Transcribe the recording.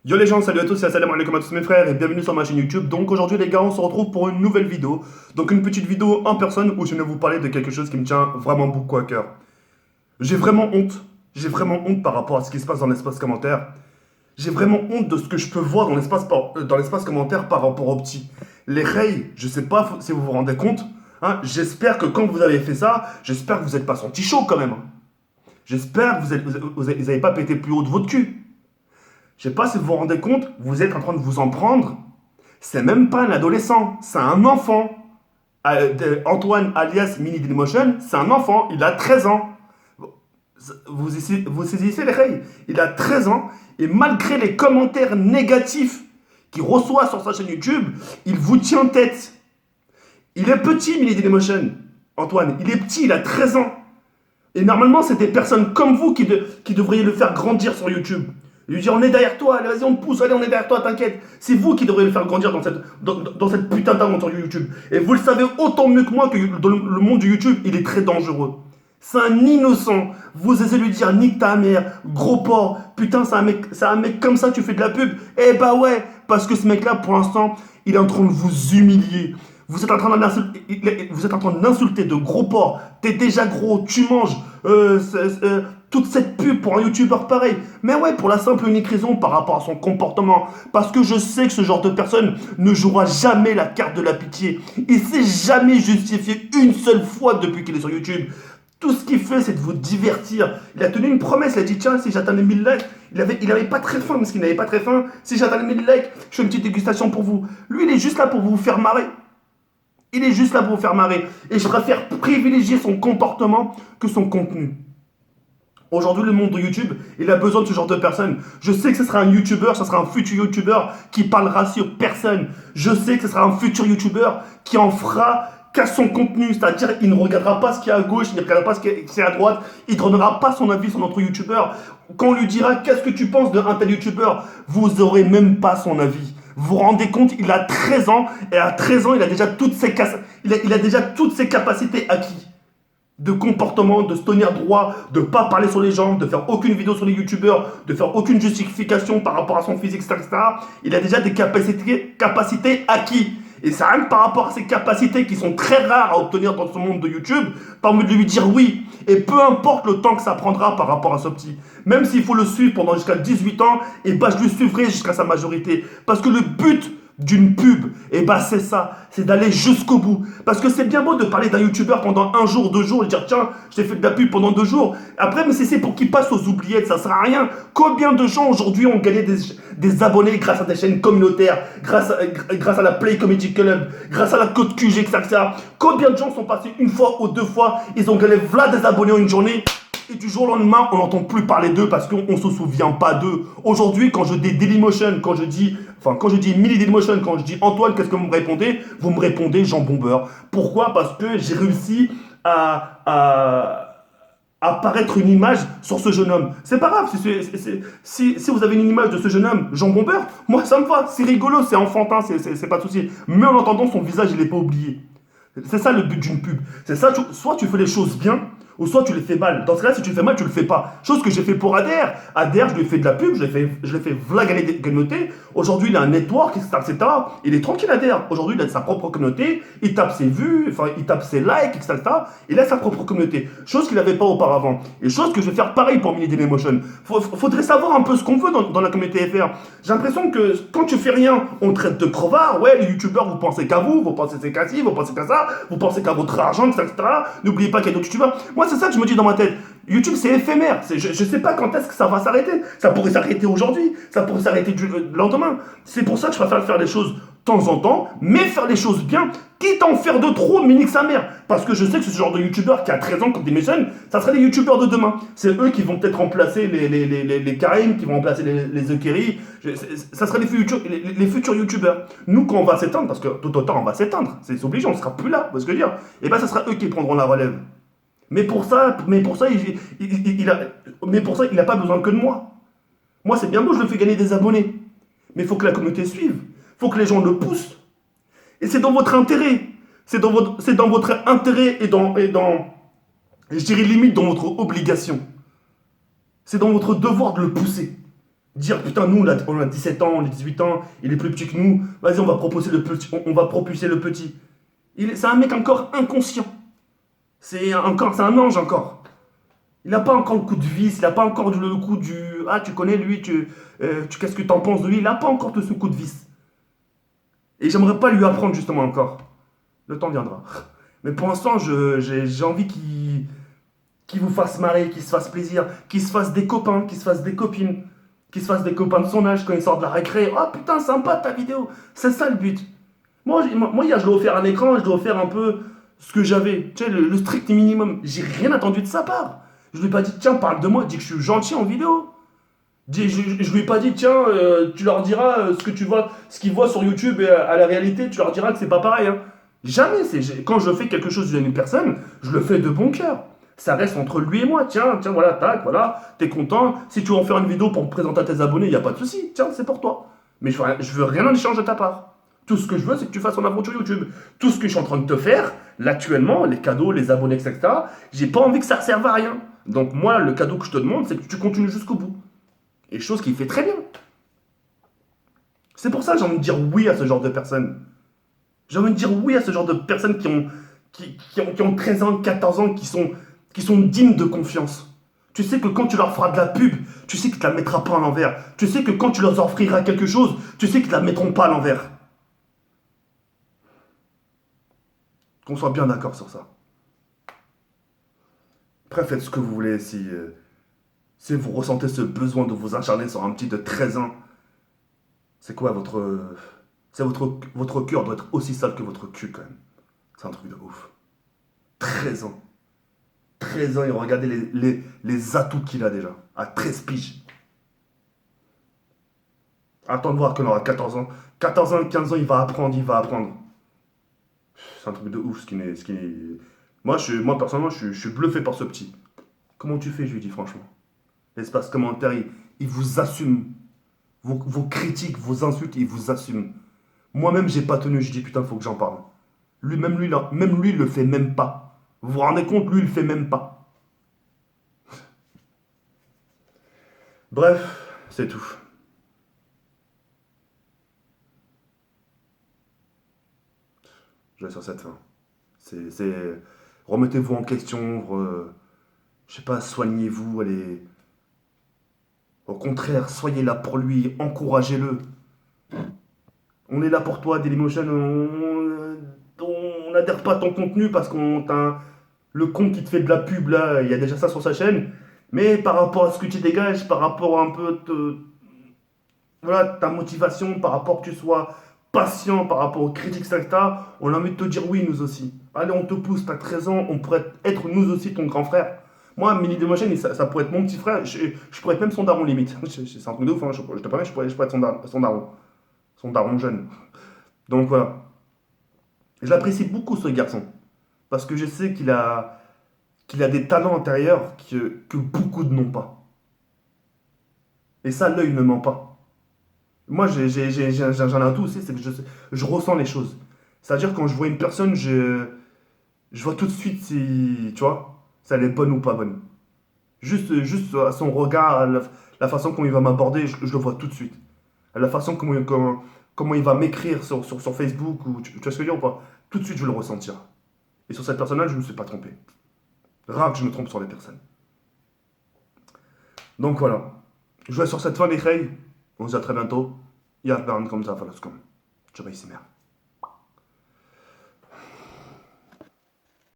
Yo les gens, salut à tous et assalamu alaikum à tous mes frères et bienvenue sur ma chaîne YouTube. Donc aujourd'hui les gars, on se retrouve pour une nouvelle vidéo. Donc une petite vidéo en personne où je viens vous parler de quelque chose qui me tient vraiment beaucoup à cœur. J'ai vraiment honte. J'ai vraiment honte par rapport à ce qui se passe dans l'espace commentaire. J'ai vraiment honte de ce que je peux voir dans l'espace commentaire par rapport aux petits. Les rails, je sais pas si vous vous rendez compte. Hein, j'espère que quand vous avez fait ça, j'espère que vous n'êtes pas senti chaud quand même. J'espère que vous avez pas pété plus haut de votre cul. Je sais pas si vous vous rendez compte, vous êtes en train de vous en prendre. C'est même pas un adolescent, c'est un enfant. Antoine alias Mini Dailymotion, c'est un enfant, il a 13 ans. Vous saisissez les règles. Il a 13 ans et malgré les commentaires négatifs qu'il reçoit sur sa chaîne YouTube, il vous tient tête. Il est petit, Mini Dailymotion. Antoine, il est petit, il a 13 ans. Et normalement, c'est des personnes comme vous qui devriez le faire grandir sur YouTube. Lui dire, on est derrière toi, allez, vas-y, on te pousse, allez, on est derrière toi, t'inquiète. C'est vous qui devriez le faire grandir dans cette putain d'aventure YouTube. Et vous le savez autant mieux que moi que dans le monde du YouTube, il est très dangereux. C'est un innocent. Vous osez lui dire, nique ta mère, gros porc, putain, c'est un mec comme ça, tu fais de la pub. Eh bah ouais, parce que ce mec-là, pour l'instant, il est en train de vous humilier. Vous êtes en train d'insulter de gros porc. T'es déjà gros, tu manges. Toute cette pub pour un youtubeur pareil. Mais ouais, pour la simple et unique raison par rapport à son comportement. Parce que je sais que ce genre de personne ne jouera jamais la carte de la pitié. Il s'est jamais justifié une seule fois depuis qu'il est sur YouTube. Tout ce qu'il fait, c'est de vous divertir. Il a tenu une promesse, il a dit tiens, si j'atteins les 1000 likes, il avait pas très faim, parce qu'il n'avait pas très faim. Si j'atteins les 1000 likes, je fais une petite dégustation pour vous. Lui, il est juste là pour vous faire marrer. Il est juste là pour vous faire marrer. Et je préfère privilégier son comportement que son contenu. Aujourd'hui, le monde de YouTube, il a besoin de ce genre de personnes. Je sais que ce sera un YouTuber, ce sera un futur YouTuber qui parlera sur personne. Je sais que ce sera un futur YouTuber qui en fera qu'à son contenu. C'est-à-dire, il ne regardera pas ce qu'il y a à gauche, il ne regardera pas ce qu'il y a à droite, il ne donnera pas son avis sur notre YouTuber. Quand on lui dira qu'est-ce que tu penses d'un tel YouTuber, vous n'aurez même pas son avis. Vous vous rendez compte, il a 13 ans, et à 13 ans, il a déjà il a déjà toutes ses capacités acquises de comportement, de se tenir droit, de pas parler sur les gens, de faire aucune vidéo sur les youtubeurs, de faire aucune justification par rapport à son physique, etc. Il a déjà des capacités acquises. Et c'est rien que par rapport à ces capacités qui sont très rares à obtenir dans ce monde de YouTube, par de lui dire oui. Et peu importe le temps que ça prendra par rapport à ce petit. Même s'il faut le suivre pendant jusqu'à 18 ans, et bah je le suivrai jusqu'à sa majorité. Parce que le but d'une pub, et bah c'est ça, c'est d'aller jusqu'au bout. Parce que c'est bien beau de parler d'un youtubeur pendant un jour, 2 jours, et dire tiens, je t'ai fait de la pub pendant 2 jours. Après, mais si c'est pour qu'il passe aux oubliettes, ça sert à rien. Combien de gens aujourd'hui ont gagné des abonnés grâce à des chaînes communautaires, grâce à la Play Comedy Club, grâce à la Code QG, etc. Combien de gens sont passés une fois ou 2 fois, ils ont gagné voilà des abonnés en une journée. Et du jour au lendemain, on n'entend plus parler d'eux parce qu'on ne se souvient pas d'eux. Aujourd'hui, quand je dis Dailymotion, quand je dis Mini Dailymotion, quand je dis Antoine, qu'est-ce que vous me répondez? Vous me répondez jambon beurre. Pourquoi? Parce que j'ai réussi à paraître une image sur ce jeune homme. C'est pas grave, si vous avez une image de ce jeune homme, jambon beurre, moi ça me va, c'est rigolo, c'est enfantin, c'est pas de souci. Mais en attendant, son visage, il n'est pas oublié. C'est ça le but d'une pub. C'est ça, soit tu fais les choses bien, ou soit tu les fais mal. Dans ce cas-là, si tu le fais mal, tu le fais pas. Chose que j'ai fait pour Adair. Adair, je lui ai fait de la pub, je l'ai fait vlaganer communauté. Aujourd'hui, il a un network, etc. Il est tranquille, Adair. Aujourd'hui, il a sa propre communauté. Il tape ses vues, enfin, il tape ses likes, etc. Il a sa propre communauté. Chose qu'il n'avait pas auparavant. Et chose que je vais faire pareil pour Mini Dailymotion. Faudrait savoir un peu ce qu'on veut dans la communauté FR. J'ai l'impression que quand tu fais rien, on traite de crevard. Ouais, les youtubeurs, vous pensez qu'à vous, vous pensez qu'à ci, vous pensez qu'à ça, vous pensez qu'à votre argent, etc. N'oubliez pas qu'il y a d'autres youtubeurs. Moi, c'est ça que je me dis dans ma tête. YouTube, c'est éphémère. Je sais pas quand est-ce que ça va s'arrêter. Ça pourrait s'arrêter aujourd'hui. Ça pourrait s'arrêter le lendemain. C'est pour ça que je préfère faire les choses de temps en temps, mais faire les choses bien, quitte à en faire de trop, mais nique sa mère. Parce que je sais que ce genre de youtubeur qui a 13 ans, comme des jeunes, ça serait les youtubeurs de demain. C'est eux qui vont peut-être remplacer les Karim, qui vont remplacer les Ekeri. Ça serait les futurs youtubeurs. Nous, quand on va s'éteindre, parce que tout autant on va s'éteindre, c'est obligé, on sera plus là, vous voyez ce que je veux dire. Et ben, ça sera eux qui prendront la relève. Mais pour ça, il n'a pas besoin que de moi. Moi, c'est bien beau, je le fais gagner des abonnés. Mais il faut que la communauté suive. Il faut que les gens le poussent. Et c'est dans votre intérêt. C'est dans votre intérêt je dirais limite dans votre obligation. C'est dans votre devoir de le pousser. Dire putain, nous on a 17 ans, on a 18 ans, il est plus petit que nous, vas-y, on va proposer le petit, on va propulser le petit. C'est un mec encore inconscient. C'est un ange encore. Il n'a pas encore le coup de vis, il n'a pas encore le coup du. Ah, tu connais lui, qu'est-ce que t'en penses de lui? Il n'a pas encore tout ce coup de vis. Et j'aimerais pas lui apprendre justement encore. Le temps viendra. Mais pour l'instant, j'ai envie qu'il vous fasse marrer, qu'il se fasse plaisir, qu'il se fasse des copains, qu'il se fasse des copines, qu'il se fasse des copains de son âge quand il sort de la récré. Oh putain, sympa ta vidéo. C'est ça le but. Moi hier, je dois offrir un écran, je dois offrir un peu ce que j'avais. Tu sais, le strict minimum. J'ai rien attendu de sa part. Je lui ai pas dit, tiens, parle de moi, dis que je suis gentil en vidéo. Je lui ai pas dit, tiens, tu leur diras ce que tu vois, ce qu'ils voient sur YouTube et à la réalité, tu leur diras que c'est pas pareil. Hein. Jamais. Quand je fais quelque chose d'une personne, je le fais de bon cœur. Ça reste entre lui et moi. Tiens, voilà, tac, voilà, t'es content. Si tu veux en faire une vidéo pour me présenter à tes abonnés, il n'y a pas de souci. Tiens, c'est pour toi. Mais je veux rien en échange de ta part. Tout ce que je veux, c'est que tu fasses ton aventure YouTube. Tout ce que je suis en train de te faire, là, actuellement, les cadeaux, les abonnés, etc., j'ai pas envie que ça serve à rien. Donc, moi, le cadeau que je te demande, c'est que tu continues jusqu'au bout. Et chose qu'il fait très bien. C'est pour ça que j'ai envie de dire oui à ce genre de personnes. J'ai envie de dire oui à ce genre de personnes qui ont 13 ans, 14 ans, qui sont dignes de confiance. Tu sais que quand tu leur feras de la pub, tu sais qu'ils ne te la mettront pas à l'envers. Tu sais que quand tu leur offriras quelque chose, tu sais qu'ils ne te la mettront pas à l'envers. Qu'on soit bien d'accord sur ça. Après, faites ce que vous voulez si vous ressentez ce besoin de vous acharner sur un petit de 13 ans. C'est quoi votre cœur doit être aussi sale que votre cul quand même. C'est un truc de ouf. 13 ans. 13 ans et regardez les atouts qu'il a déjà. À 13 piges. Attends de voir qu'on aura 14 ans. 14 ans, 15 ans, il va apprendre, il va apprendre. C'est un truc de ouf Moi, personnellement, je suis bluffé par ce petit. Comment tu fais, je lui dis franchement. L'espace commentaire, il vous assume. Vos critiques, vos insultes, il vous assume. Moi-même, j'ai pas tenu, je dis putain, faut que j'en parle. Même lui, il le fait même pas. Vous vous rendez compte, lui, il le fait même pas. Bref, c'est tout. Je vais sur cette fin. Remettez-vous en question, je sais pas, soignez-vous, allez. Au contraire, soyez là pour lui, encouragez-le. On est là pour toi, Dailymotion, on n'adhère pas à ton contenu parce qu'on t'a le compte qui te fait de la pub là, il y a déjà ça sur sa chaîne. Mais par rapport à ce que tu dégages, par rapport à un peu voilà, ta motivation, par rapport que tu sois patient, par rapport aux critiques, etc., on a envie de te dire oui, nous aussi. Allez, on te pousse, t'as 13 ans, on pourrait être nous aussi ton grand frère. Moi, Mini Dailymotion, ça pourrait être mon petit frère, je pourrais être même son daron limite. C'est un truc de ouf, hein, je te promets, je pourrais être son daron. Son daron jeune. Donc voilà. Je l'apprécie beaucoup ce garçon. Parce que je sais qu'il a des talents intérieurs que beaucoup n'ont pas. Et ça, l'œil ne ment pas. Moi, j'en ai un tout aussi, c'est que je ressens les choses. C'est-à-dire, quand je vois une personne, je vois tout de suite si, tu vois, si elle est bonne ou pas bonne. Juste à son regard, à la façon comment il va m'aborder, je le vois tout de suite. À la façon comment il va m'écrire sur Facebook, ou tu vois ce que je veux dire ou pas? Tout de suite, je vais le ressentir. Et sur cette personne-là, je ne me suis pas trompé. Rare que je me trompe sur les personnes. Donc voilà. Je vais sur cette fin, les On se dit à très bientôt. Y'a comme ça, comme. Je vais ici, merde.